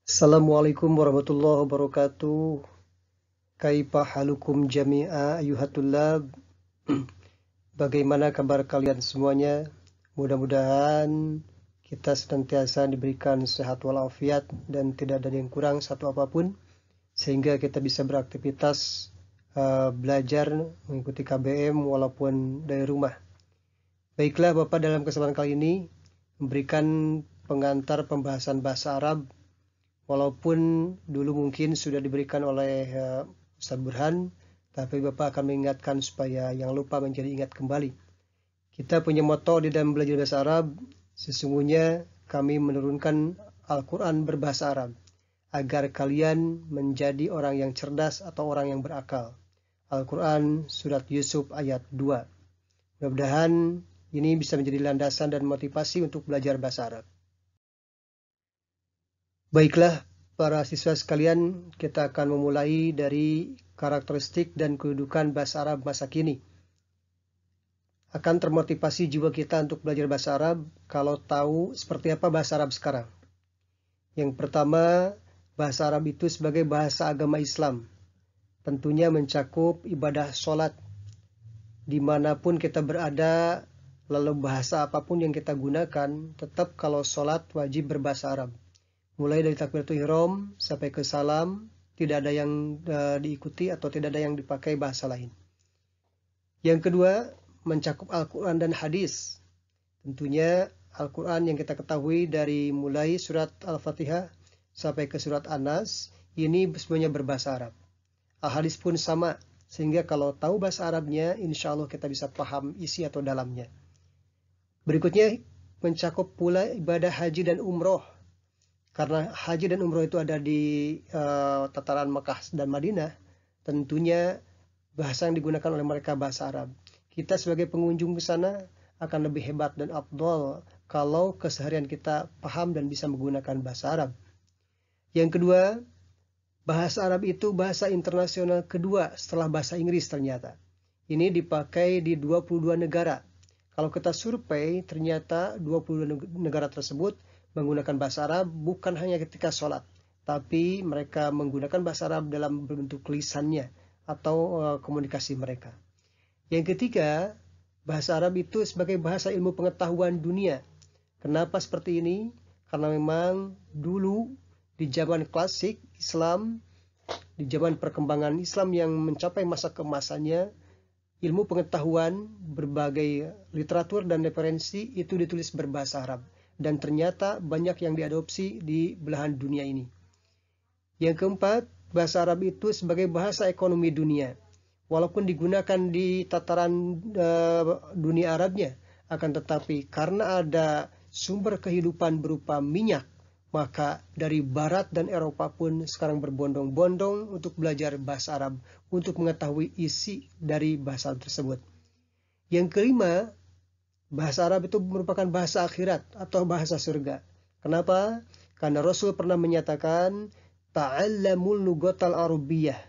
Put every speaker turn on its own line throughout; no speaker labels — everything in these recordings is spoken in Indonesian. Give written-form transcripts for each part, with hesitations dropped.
Assalamualaikum warahmatullahi wabarakatuh. Kaifa halukum jami'a ayuhatullah. Bagaimana kabar kalian semuanya? Mudah-mudahan kita senantiasa diberikan sehat walafiat dan tidak ada yang kurang satu apapun sehingga kita bisa beraktivitas belajar mengikuti KBM walaupun dari rumah. Baiklah Bapak, dalam kesempatan kali ini memberikan pengantar pembahasan bahasa Arab. Walaupun dulu mungkin sudah diberikan oleh Ustadz Burhan, tapi Bapak akan mengingatkan supaya yang lupa menjadi ingat kembali. Kita punya moto di dalam belajar bahasa Arab, sesungguhnya kami menurunkan Al-Quran berbahasa Arab, agar kalian menjadi orang yang cerdas atau orang yang berakal. Al-Quran Surat Yusuf ayat 2. Mudah-mudahan ini bisa menjadi landasan dan motivasi untuk belajar bahasa Arab. Baiklah, para siswa sekalian, kita akan memulai dari karakteristik dan kedudukan bahasa Arab masa kini. Akan termotivasi jiwa kita untuk belajar bahasa Arab kalau tahu seperti apa bahasa Arab sekarang. Yang pertama, bahasa Arab itu sebagai bahasa agama Islam. Tentunya mencakup ibadah sholat. Dimanapun kita berada, lalu bahasa apapun yang kita gunakan, tetap kalau sholat wajib berbahasa Arab. Mulai dari takbiratul ihram sampai ke salam, tidak ada yang diikuti atau tidak ada yang dipakai bahasa lain. Yang kedua, mencakup Al-Quran dan hadis. Tentunya Al-Quran yang kita ketahui dari mulai surat Al-Fatihah sampai ke surat An-Nas, ini semuanya berbahasa Arab. Al-hadis pun sama, sehingga kalau tahu bahasa Arabnya, insya Allah kita bisa paham isi atau dalamnya. Berikutnya, mencakup pula ibadah haji dan umroh. Karena haji dan umroh itu ada di tataran Mekah dan Madinah, tentunya bahasa yang digunakan oleh mereka bahasa Arab. Kita sebagai pengunjung ke sana akan lebih hebat dan afdol kalau keseharian kita paham dan bisa menggunakan bahasa Arab. Yang kedua, bahasa Arab itu bahasa internasional kedua setelah bahasa Inggris ternyata. Ini dipakai di 22 negara. Kalau kita survei, ternyata 22 negara tersebut menggunakan bahasa Arab bukan hanya ketika sholat, tapi mereka menggunakan bahasa Arab dalam bentuk lisannya atau komunikasi mereka. Yang ketiga, bahasa Arab itu sebagai bahasa ilmu pengetahuan dunia. Kenapa seperti ini? Karena memang dulu di zaman klasik Islam, di zaman perkembangan Islam yang mencapai masa keemasannya, ilmu pengetahuan, berbagai literatur dan referensi itu ditulis berbahasa Arab. Dan ternyata banyak yang diadopsi di belahan dunia ini. Yang keempat, bahasa Arab itu sebagai bahasa ekonomi dunia. Walaupun digunakan di tataran dunia Arabnya, akan tetapi karena ada sumber kehidupan berupa minyak, maka dari Barat dan Eropa pun sekarang berbondong-bondong untuk belajar bahasa Arab, untuk mengetahui isi dari bahasa tersebut. Yang kelima, bahasa Arab itu merupakan bahasa akhirat atau bahasa surga. Kenapa? Karena Rasul pernah menyatakan, ta'allamul lughatal arabiyyah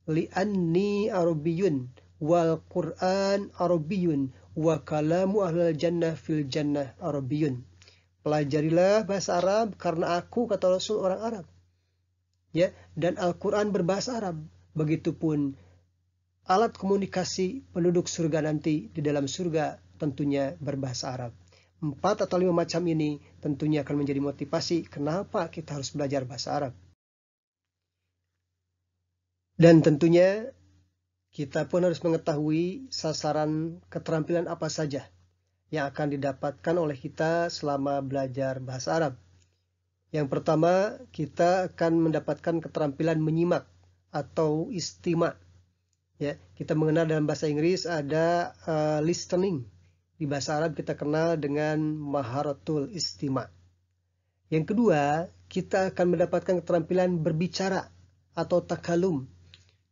li'anni arabiyyun wal Qur'an arabiyyun wa kalamu ahlul jannah fil jannah arabiyyun. Pelajarilah bahasa Arab karena aku, kata Rasul, orang Arab. Ya, dan Al-Qur'an berbahasa Arab. Begitupun alat komunikasi penduduk surga nanti di dalam surga tentunya berbahasa Arab. 4 atau 5 macam ini tentunya akan menjadi motivasi kenapa kita harus belajar bahasa Arab. Dan tentunya kita pun harus mengetahui sasaran keterampilan apa saja yang akan didapatkan oleh kita selama belajar bahasa Arab. Yang pertama, kita akan mendapatkan keterampilan menyimak atau istima. Ya, kita mengenal dalam bahasa Inggris ada listening. Di bahasa Arab kita kenal dengan maharatul istima. Yang kedua, kita akan mendapatkan keterampilan berbicara atau takalum.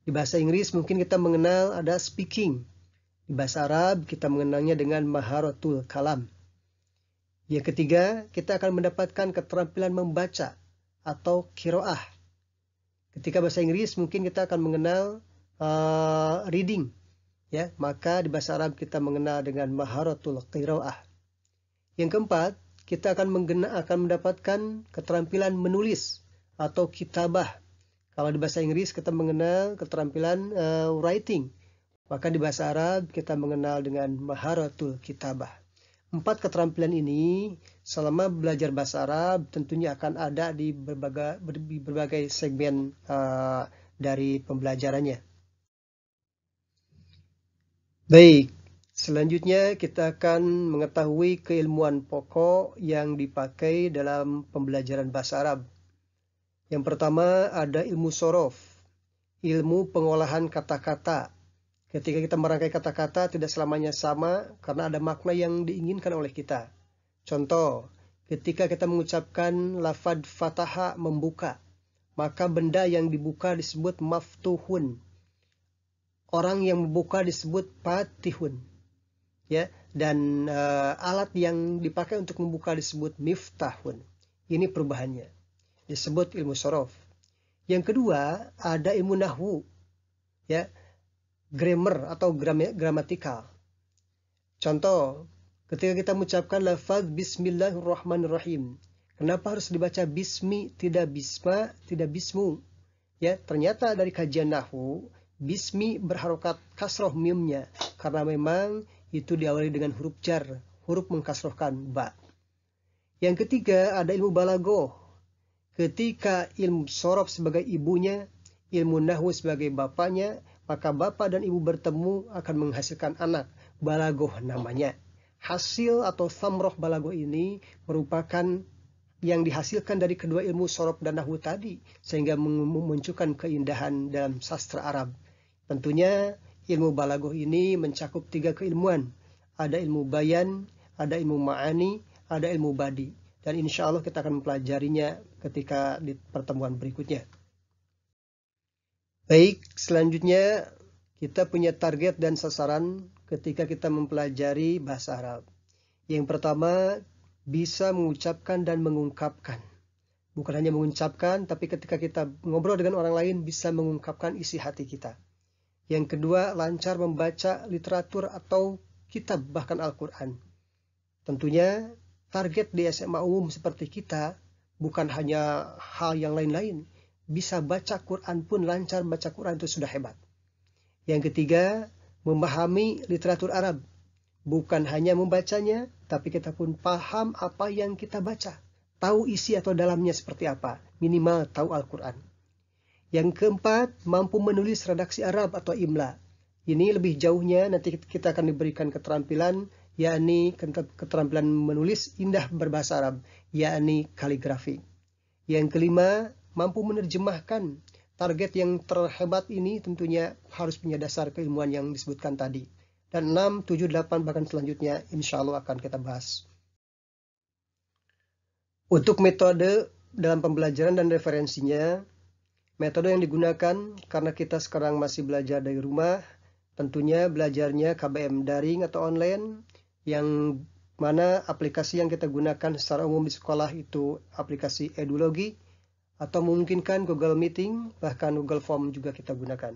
Di bahasa Inggris mungkin kita mengenal ada speaking. Di bahasa Arab kita mengenalnya dengan maharatul kalam. Yang ketiga, kita akan mendapatkan keterampilan membaca atau qiraah. Ketika bahasa Inggris mungkin kita akan mengenal reading. Ya, maka di bahasa Arab kita mengenal dengan maharatul qiraah. Yang keempat, kita akan mendapatkan keterampilan menulis atau kitabah. Kalau di bahasa Inggris kita mengenal keterampilan writing, maka di bahasa Arab kita mengenal dengan maharatul kitabah. 4 keterampilan ini selama belajar bahasa Arab tentunya akan ada di berbagai segmen dari pembelajarannya. Baik, selanjutnya kita akan mengetahui keilmuan pokok yang dipakai dalam pembelajaran bahasa Arab. Yang pertama ada ilmu sorof, ilmu pengolahan kata-kata. Ketika kita merangkai kata-kata tidak selamanya sama karena ada makna yang diinginkan oleh kita. Contoh, ketika kita mengucapkan lafad fataha membuka, maka benda yang dibuka disebut maftuhun. Orang yang membuka disebut fatihun. Ya, dan alat yang dipakai untuk membuka disebut miftahun. Ini perubahannya. Disebut ilmu sorof. Yang kedua, ada ilmu nahwu. Ya, grammar atau gramatikal. Contoh, ketika kita mengucapkan lafaz bismillahirrahmanirrahim. Kenapa harus dibaca bismi, tidak bisma, tidak bismu? Ya, ternyata dari kajian nahwu, bismi berharokat kasroh mimnya. Karena memang itu diawali dengan huruf jar, huruf mengkasrohkan ba. Yang ketiga ada ilmu balagoh. Ketika ilmu sorof sebagai ibunya, ilmu nahwu sebagai bapaknya, maka bapak dan ibu bertemu akan menghasilkan anak. Balagoh namanya. Hasil atau samroh balagoh ini merupakan yang dihasilkan dari kedua ilmu sorof dan nahwu tadi, sehingga memunculkan keindahan dalam sastra Arab. Tentunya ilmu balagoh ini mencakup 3 keilmuan. Ada ilmu bayan, ada ilmu ma'ani, ada ilmu badi. Dan insya Allah kita akan mempelajarinya ketika di pertemuan berikutnya. Baik, selanjutnya kita punya target dan sasaran ketika kita mempelajari bahasa Arab. Yang pertama, bisa mengucapkan dan mengungkapkan. Bukan hanya mengucapkan, tapi ketika kita ngobrol dengan orang lain bisa mengungkapkan isi hati kita. Yang kedua, lancar membaca literatur atau kitab, bahkan Al-Quran. Tentunya target di SMA umum seperti kita bukan hanya hal yang lain-lain. Bisa baca Quran pun lancar baca Quran itu sudah hebat. Yang ketiga, memahami literatur Arab. Bukan hanya membacanya, tapi kita pun paham apa yang kita baca. Tahu isi atau dalamnya seperti apa. Minimal tahu Al-Quran. Yang keempat, mampu menulis redaksi Arab atau imla. Ini lebih jauhnya nanti kita akan diberikan keterampilan, yakni keterampilan menulis indah berbahasa Arab, yakni kaligrafi. Yang kelima, mampu menerjemahkan. Target yang terhebat ini tentunya harus punya dasar keilmuan yang disebutkan tadi. Dan 6, 7, 8 bahkan selanjutnya insya Allah akan kita bahas. Untuk metode dalam pembelajaran dan referensinya, metode yang digunakan karena kita sekarang masih belajar dari rumah, tentunya belajarnya KBM daring atau online, yang mana aplikasi yang kita gunakan secara umum di sekolah itu aplikasi Edulogi, atau memungkinkan Google Meeting, bahkan Google Form juga kita gunakan.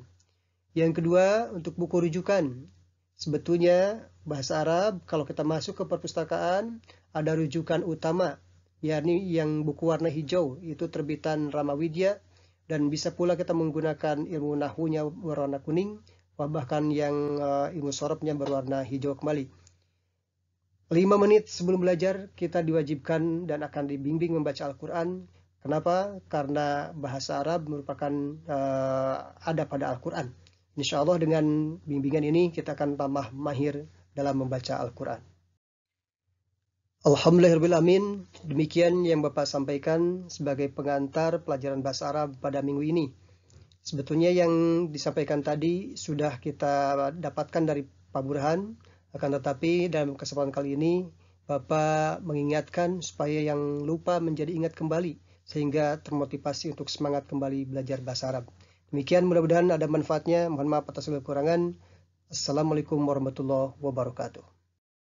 Yang kedua, untuk buku rujukan. Sebetulnya bahasa Arab kalau kita masuk ke perpustakaan ada rujukan utama, yakni yang buku warna hijau, itu terbitan Ramawidya, dan bisa pula kita menggunakan ilmu nahwunya berwarna kuning, bahkan yang ilmu sorofnya berwarna hijau kembali. 5 menit sebelum belajar kita diwajibkan dan akan dibimbing membaca Al-Quran. Kenapa? Karena bahasa Arab merupakan ada pada Al-Quran. Insya Allah dengan bimbingan ini kita akan tambah mahir dalam membaca Al-Quran. Alhamdulillahirrahmanirrahim. Demikian yang Bapak sampaikan sebagai pengantar pelajaran bahasa Arab pada minggu ini. Sebetulnya yang disampaikan tadi sudah kita dapatkan dari Pak Burhan, akan tetapi dalam kesempatan kali ini Bapak mengingatkan supaya yang lupa menjadi ingat kembali, sehingga termotivasi untuk semangat kembali belajar bahasa Arab. Demikian, mudah-mudahan ada manfaatnya. Mohon maaf atas segala kekurangan. Assalamualaikum warahmatullahi wabarakatuh.